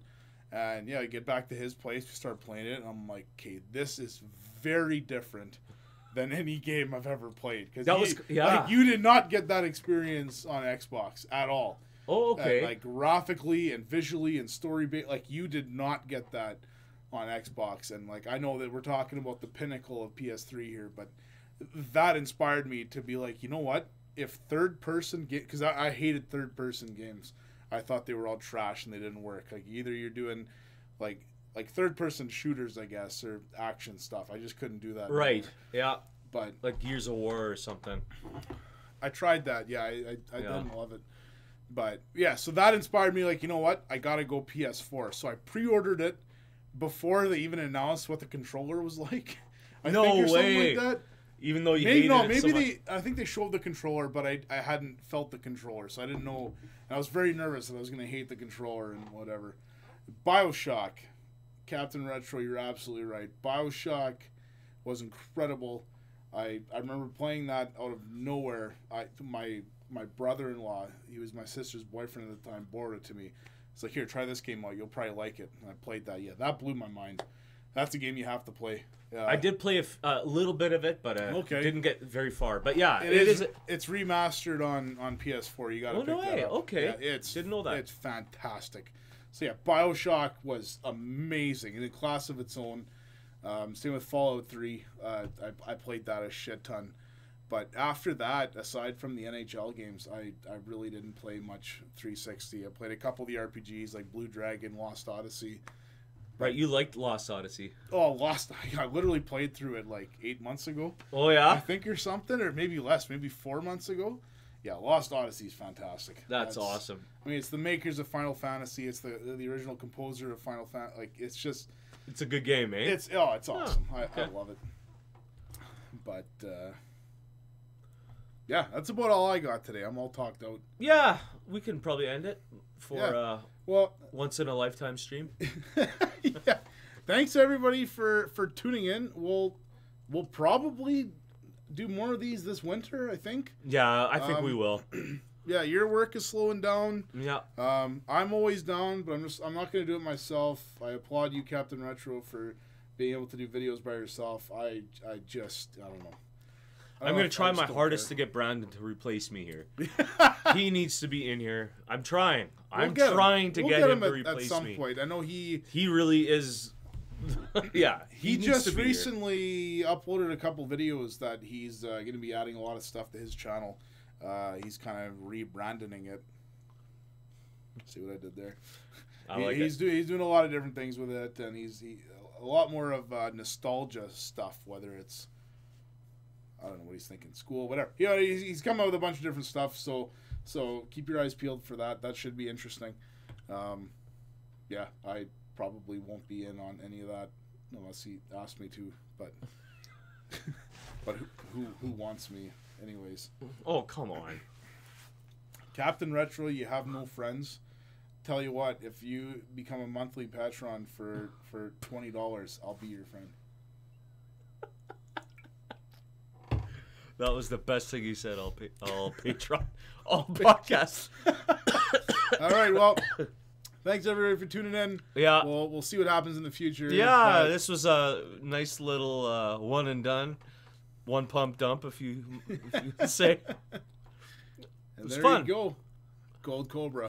And yeah, I get back to his place, we start playing it, and I'm like, "Okay, this is very different than any game I've ever played." Because like, you did not get that experience on Xbox at all. Oh, okay. Like graphically and visually and story based, like you did not get that on Xbox. And like I know that we're talking about the pinnacle of PS3 here, but that inspired me to be like, you know what? If third person because I hated third person games. I thought they were all trash and they didn't work. Like either you're doing like third person shooters, I guess, or action stuff. I just couldn't do that. Right. Anymore. Yeah. But like Gears of War or something. I tried that. Yeah, I didn't love it. But yeah, so that inspired me. Like, you know what? I gotta go PS4. So I pre-ordered it before they even announced what the controller was like. No think, or way. Something like that. Even though you hated it so much. I think they showed the controller, but I hadn't felt the controller, so I didn't know. And I was very nervous that I was gonna hate the controller and whatever. BioShock, Captain Retro, you're absolutely right. BioShock was incredible. I remember playing that out of nowhere. My brother-in-law, he was my sister's boyfriend at the time, borrowed it to me. It's like, here, try this game out. You'll probably like it. And I played that. Yeah, that blew my mind. That's a game you have to play. I did play a little bit of it, but didn't get very far. But yeah, it's remastered on PS4. You got to pick that up. Okay. Yeah, didn't know that. It's fantastic. So yeah, BioShock was amazing in a class of its own. Same with Fallout 3. I played that a shit ton. But after that, aside from the NHL games, I really didn't play much 360. I played a couple of the RPGs like Blue Dragon, Lost Odyssey. Right, you liked Lost Odyssey. Oh, I literally played through it like 8 months ago. Oh, yeah? I think or something, or maybe less, maybe 4 months ago. Yeah, Lost Odyssey is fantastic. That's awesome. I mean, it's the makers of Final Fantasy. It's the original composer of Final Fantasy. Like, it's just... It's a good game, eh? It's awesome. I love it. But... yeah, that's about all I got today. I'm all talked out. Yeah, we can probably end it for once in a lifetime stream. Yeah. Thanks everybody for tuning in. We'll probably do more of these this winter, I think. Yeah, I think we will. Yeah, your work is slowing down. Yeah. I'm always down, but I'm not going to do it myself. I applaud you, Captain Retro, for being able to do videos by yourself. I don't know. I'm going to try my hardest to get Brandon to replace me here. He needs to be in here. I'm trying. I'm trying to get him to replace me. At some point. I know he really is. Yeah. He just recently uploaded a couple videos that he's going to be adding a lot of stuff to his channel. He's kind of rebranding it. See what I did there? He's doing a lot of different things with it, and he's a lot more of nostalgia stuff, whether it's... I don't know what he's thinking. School, whatever. Yeah, he's come out with a bunch of different stuff. So keep your eyes peeled for that. That should be interesting. Yeah, I probably won't be in on any of that unless he asks me to. But but who wants me, anyways? Oh, come on, Captain Retro. You have no friends. Tell you what, if you become a monthly patron for $20, I'll be your friend. That was the best thing you said all Patreon, all podcasts. All right, well, thanks everybody for tuning in. Yeah. We'll see what happens in the future. Yeah, this was a nice little one and done. One pump dump, if you say. And it was there fun. you go. Gold Cobra.